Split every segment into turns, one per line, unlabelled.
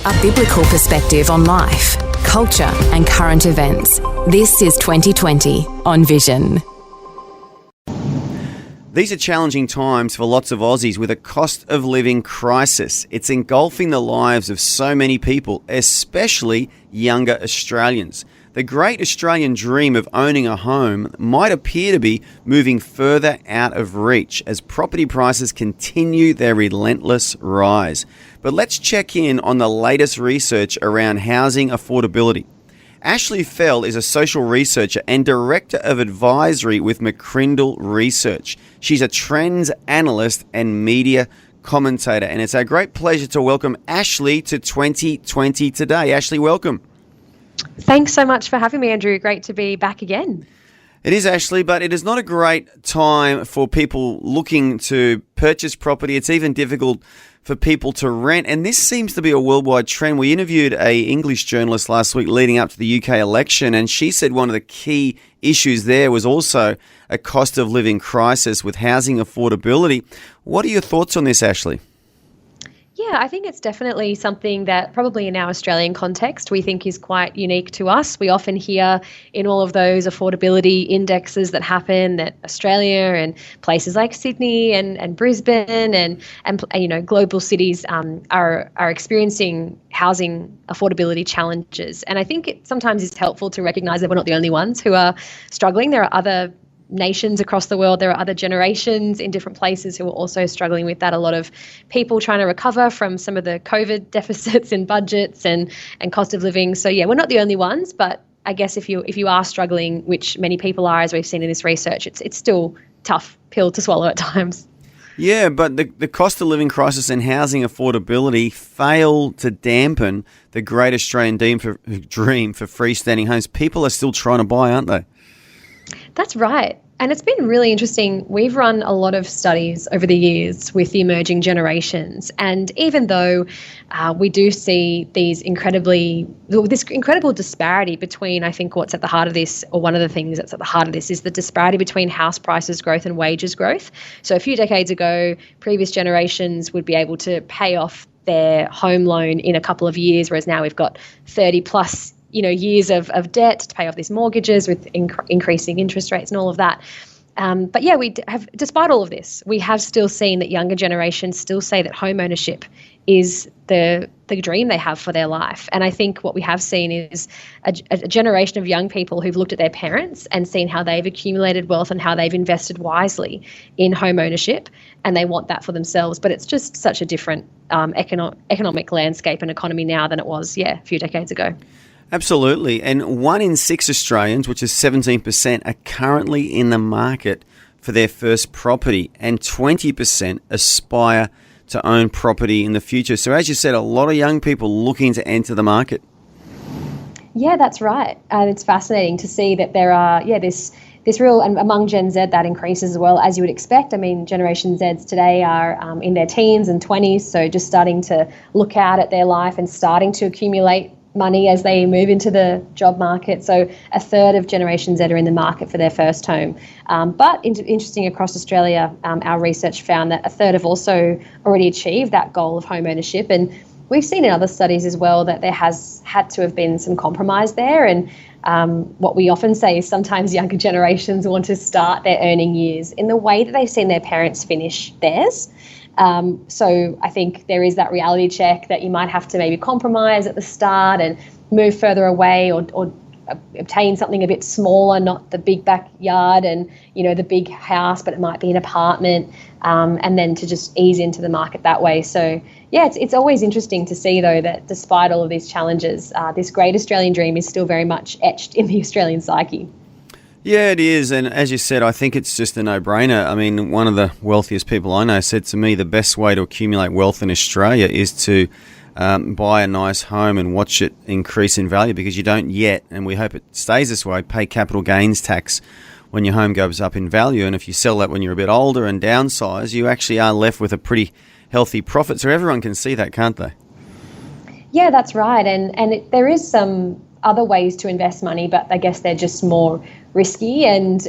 A biblical perspective on life, culture and current events. This is 2020 on Vision.
These are challenging times for lots of Aussies with a cost of living crisis. It's engulfing the lives of so many people, especially younger Australians. The great Australian dream of owning a home might appear to be moving further out of reach as property prices continue their relentless rise. But let's check in on the latest research around housing affordability. Ashley Fell is a social researcher and director of advisory with McCrindle Research. She's a trends analyst and media commentator, and it's our great pleasure to welcome Ashley to 2020 today. Ashley, welcome.
Thanks so much for having me, Andrew. Great to be back again.
It is, Ashley, but it is not a great time for people looking to purchase property. It's even difficult for people to rent, and this seems to be a worldwide trend. We interviewed an English journalist last week leading up to the UK election, and she said one of the key issues there was also a cost of living crisis with housing affordability. What are your thoughts on this, Ashley?
Yeah, I think it's definitely something that probably in our Australian context we think is quite unique to us. We often hear in all of those affordability indexes that happen that Australia and places like Sydney and Brisbane and you know global cities are experiencing housing affordability challenges. And I think it sometimes is helpful to recognise that we're not the only ones who are struggling. There are other nations across the world, there are other generations in different places who are also struggling with that. A lot of people trying to recover from some of the COVID deficits in budgets and cost of living. So yeah, we're not the only ones, but I guess if you are struggling, which many people are, as we've seen in this research, it's still a tough pill to swallow at times.
Yeah, but the cost of living crisis and housing affordability fail to dampen the great Australian dream for freestanding homes. People are still trying to buy, aren't they?
That's right. And it's been really interesting. We've run a lot of studies over the years with the emerging generations. And even though we do see this incredible disparity between, I think what's at the heart of this, or one of the things that's at the heart of this, is the disparity between house prices growth and wages growth. So a few decades ago, previous generations would be able to pay off their home loan in a couple of years, whereas now we've got 30 plus years of debt to pay off these mortgages with increasing interest rates and all of that. But yeah, we have, despite all of this, we have still seen that younger generations still say that home ownership is the dream they have for their life. And I think what we have seen is a generation of young people who've looked at their parents and seen how they've accumulated wealth and how they've invested wisely in home ownership, and they want that for themselves. But it's just such a different economic landscape and economy now than it was, a few decades ago.
Absolutely. And 1 in 6 Australians, which is 17%, are currently in the market for their first property, and 20% aspire to own property in the future. So as you said, a lot of young people looking to enter the market.
Yeah, that's right. It's fascinating to see that there are, this real, and among Gen Z that increases as well, as you would expect. I mean, Generation Zs today are in their teens and 20s, so just starting to look out at their life and starting to accumulate money as they move into the job market. So a third of Generation Z are in the market for their first home. But interesting, across Australia, our research found that a third have also already achieved that goal of home ownership. And we've seen in other studies as well that there has had to have been some compromise there. And what we often say is sometimes younger generations want to start their earning years in the way that they've seen their parents finish theirs. So I think there is that reality check that you might have to maybe compromise at the start and move further away or obtain something a bit smaller, not the big backyard and, the big house, but it might be an apartment, and then to just ease into the market that way. So yeah, it's always interesting to see though that despite all of these challenges, this great Australian dream is still very much etched in the Australian psyche.
Yeah, it is. And as you said, I think it's just a no-brainer. I mean, one of the wealthiest people I know said to me the best way to accumulate wealth in Australia is to buy a nice home and watch it increase in value, because you don't yet, and we hope it stays this way, pay capital gains tax when your home goes up in value. And if you sell that when you're a bit older and downsize, you actually are left with a pretty healthy profit. So everyone can see that, can't they?
Yeah, that's right. And there is some other ways to invest money, but I guess they're just more risky. And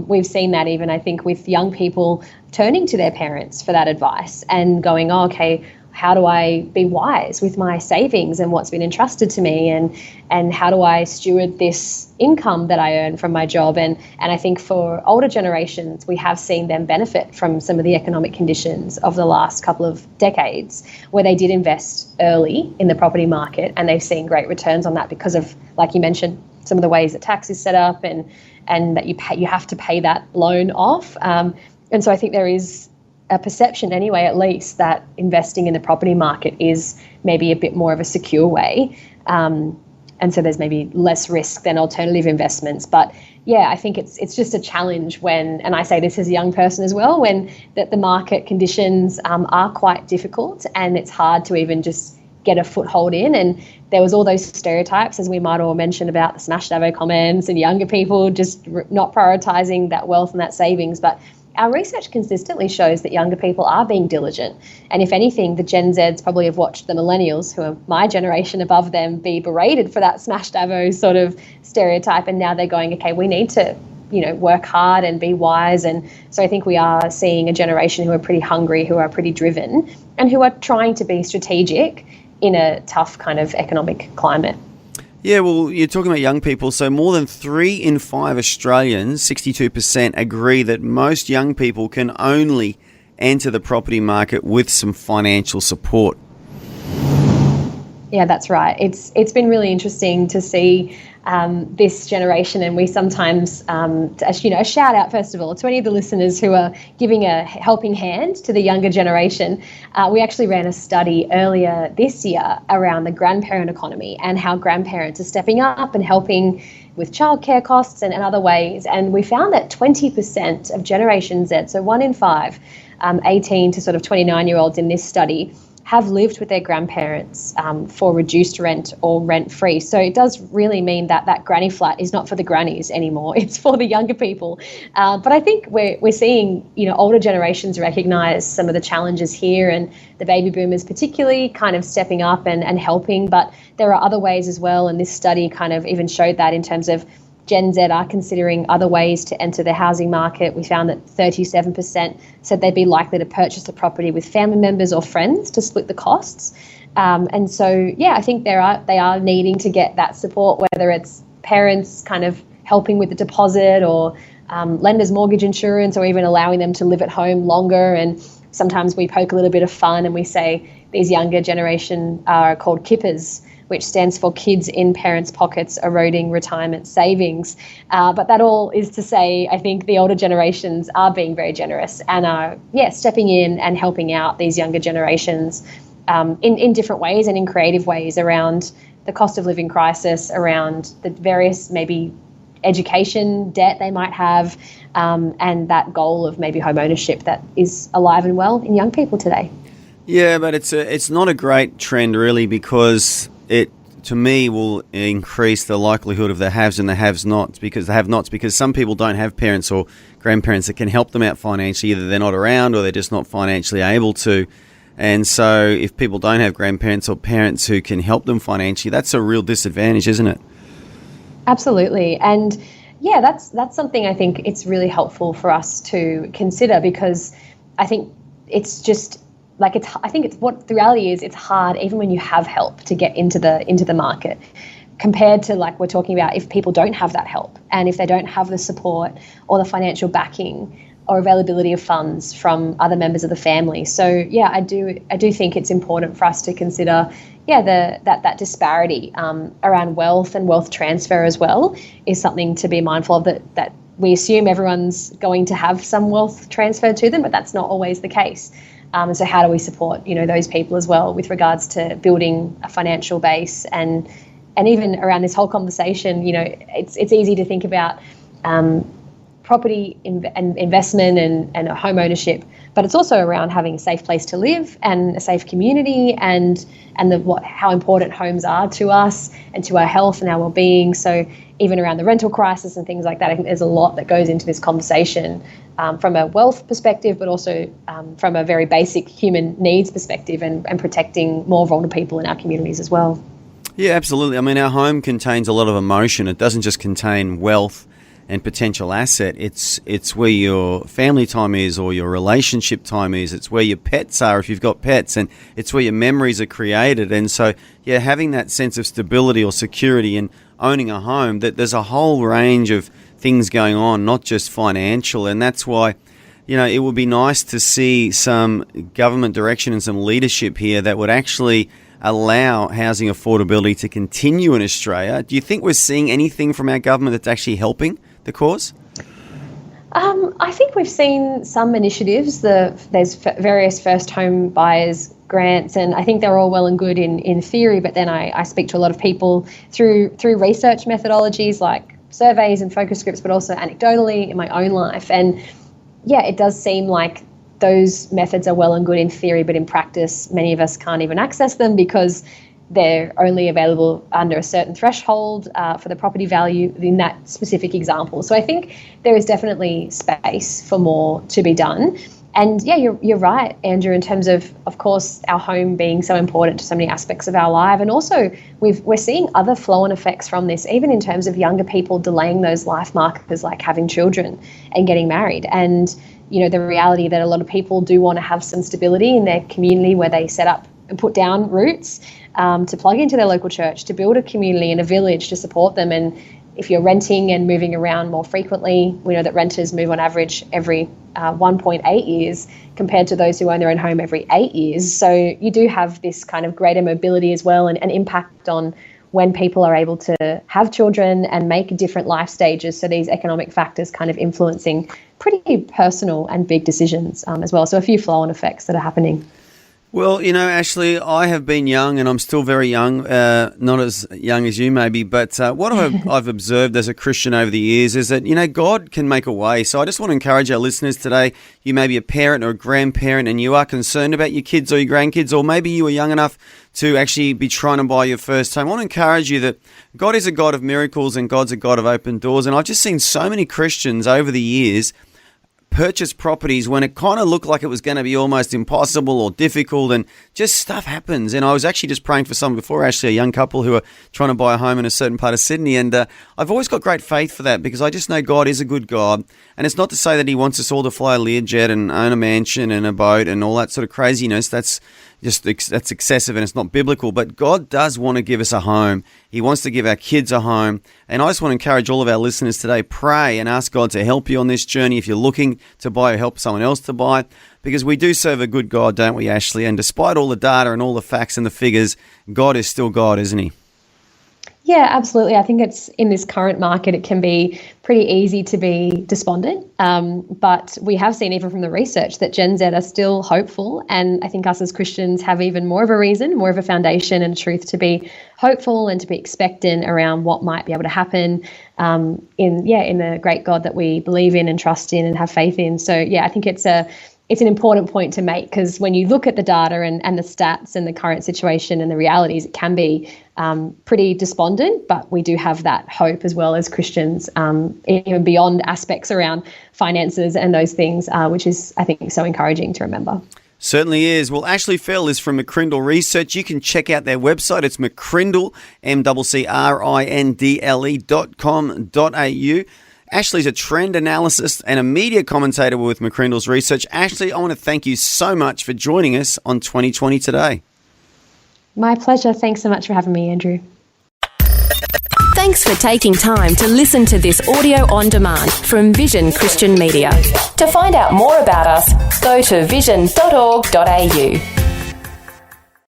we've seen that even, I think, with young people turning to their parents for that advice and going, oh, okay, how do I be wise with my savings and what's been entrusted to me, and how do I steward this income that I earn from my job? And I think for older generations, we have seen them benefit from some of the economic conditions of the last couple of decades, where they did invest early in the property market, and they've seen great returns on that because of, like you mentioned, some of the ways that tax is set up, and that you have to pay that loan off. And so I think there is a perception, anyway, at least, that investing in the property market is maybe a bit more of a secure way. And so there's maybe less risk than alternative investments. But yeah, I think it's just a challenge when, and I say this as a young person as well, when the market conditions are quite difficult, and it's hard to even just get a foothold in. And there was all those stereotypes, as we might all mention, about the smash davo comments and younger people just not prioritizing that wealth and that savings. But our research consistently shows that younger people are being diligent. And if anything, the Gen Zs probably have watched the millennials, who are my generation above them, be berated for that smash davo sort of stereotype. And now they're going, okay, we need to, work hard and be wise. And so I think we are seeing a generation who are pretty hungry, who are pretty driven, and who are trying to be strategic in a tough kind of economic climate.
Yeah, well, you're talking about young people. So more than 3 in 5 Australians, 62%, agree that most young people can only enter the property market with some financial support.
Yeah, that's right. It's been really interesting to see this generation, and we sometimes, a shout out first of all to any of the listeners who are giving a helping hand to the younger generation. We actually ran a study earlier this year around the grandparent economy and how grandparents are stepping up and helping with childcare costs and other ways. And we found that 20% of Generation Z, so 1 in 5, 18 to sort of 29-year-olds in this study, have lived with their grandparents for reduced rent or rent-free. So it does really mean that that granny flat is not for the grannies anymore. It's for the younger people. But I think we're seeing, older generations recognise some of the challenges here, and the baby boomers particularly kind of stepping up and helping. But there are other ways as well, and this study kind of even showed that in terms of Gen Z are considering other ways to enter the housing market. We found that 37% said they'd be likely to purchase a property with family members or friends to split the costs. And so, I think they are needing to get that support, whether it's parents kind of helping with the deposit, or lenders' mortgage insurance, or even allowing them to live at home longer. And sometimes we poke a little bit of fun and we say these younger generation are called kippers, which stands for kids in parents' pockets eroding retirement savings. But that all is to say, I think the older generations are being very generous and are, stepping in and helping out these younger generations in different ways and in creative ways around the cost of living crisis, around the various maybe education debt they might have, and that goal of maybe home ownership that is alive and well in young people today. Yeah,
but it's not a great trend really, because it, to me, will increase the likelihood of the haves and the have-nots, because some people don't have parents or grandparents that can help them out financially. Either they're not around or they're just not financially able to. And so if people don't have grandparents or parents who can help them financially, that's a real disadvantage, isn't it?
Absolutely. And that's something I think it's really helpful for us to consider, because I think it's just what the reality is, it's hard even when you have help to get into the market, compared to, like we're talking about, if people don't have that help and if they don't have the support or the financial backing or availability of funds from other members of the family. So I do think it's important for us to consider that disparity around wealth and wealth transfer as well is something to be mindful of, that we assume everyone's going to have some wealth transferred to them, but that's not always the case. And so how do we support, those people as well with regards to building a financial base, and even around this whole conversation, it's easy to think about property and investment and home ownership, but it's also around having a safe place to live and a safe community, and how important homes are to us and to our health and our well-being. So even around the rental crisis and things like that, I think there's a lot that goes into this conversation from a wealth perspective, but also from a very basic human needs perspective, and protecting more vulnerable people in our communities as well.
Yeah, absolutely. I mean, our home contains a lot of emotion. It doesn't just contain wealth and potential asset. It's where your family time is, or your relationship time is. It's where your pets are if you've got pets, and it's where your memories are created. And so, yeah, having that sense of stability or security and owning a home, that there's a whole range of things going on, not just financial. And that's why, it would be nice to see some government direction and some leadership here that would actually allow housing affordability to continue in Australia. Do you think we're seeing anything from our government that's actually helping the cause?
I think we've seen some initiatives. There's various first home buyers grants, and I think they're all well and good in theory, but then I speak to a lot of people through research methodologies like surveys and focus groups, but also anecdotally in my own life. And yeah, it does seem like those methods are well and good in theory, but in practice, many of us can't even access them because they're only available under a certain threshold for the property value in that specific example. So I think there is definitely space for more to be done. And yeah, you're right, Andrew, in terms of course, our home being so important to so many aspects of our life. And also we're seeing other flow-on effects from this, even in terms of younger people delaying those life markers like having children and getting married. And the reality that a lot of people do want to have some stability in their community where they set up and put down roots to plug into their local church, to build a community and a village to support them. And if you're renting and moving around more frequently, we know that renters move on average every 1.8 years compared to those who own their own home every 8 years. So you do have this kind of greater mobility as well, and an impact on when people are able to have children and make different life stages. So these economic factors kind of influencing pretty personal and big decisions as well. So a few flow-on effects that are happening.
Well, Ashley, I have been young, and I'm still very young, not as young as you maybe, but what I've observed as a Christian over the years is that, God can make a way. So I just want to encourage our listeners today. You may be a parent or a grandparent and you are concerned about your kids or your grandkids, or maybe you are young enough to actually be trying to buy your first home. I want to encourage you that God is a God of miracles and God's a God of open doors. And I've just seen so many Christians over the years purchase properties when it kind of looked like it was going to be almost impossible or difficult, and just stuff happens. And I was actually just praying for someone before, actually, a young couple who are trying to buy a home in a certain part of Sydney. And I've always got great faith for that, because I just know God is a good God. And it's not to say that he wants us all to fly a Learjet and own a mansion and a boat and all that sort of craziness. That's excessive and it's not biblical. But God does want to give us a home. He wants to give our kids a home. And I just want to encourage all of our listeners today, pray and ask God to help you on this journey if you're looking to buy or help someone else to buy, because we do serve a good God, don't we, Ashley? And despite all the data and all the facts and the figures, God is still God, isn't he?
Yeah, absolutely. I think it's in this current market, it can be pretty easy to be despondent. But we have seen even from the research that Gen Z are still hopeful. And I think us as Christians have even more of a reason, more of a foundation and truth to be hopeful and to be expectant around what might be able to happen in the great God that we believe in and trust in and have faith in. So yeah, I think it's an important point to make, because when you look at the data and the stats and the current situation and the realities, it can be pretty despondent, but we do have that hope as well as Christians, even beyond aspects around finances and those things, which is, I think, so encouraging to remember.
Certainly is. Well, Ashley Fell is from McCrindle Research. You can check out their website. It's McCrindle, MCCRINDLE.com.au. Ashley's a trend analyst and a media commentator with McCrindle's Research. Ashley, I want to thank you so much for joining us on 2020 Today.
My pleasure. Thanks so much for having me, Andrew.
Thanks for taking time to listen to this audio on demand from Vision Christian Media. To find out more about us, go to vision.org.au.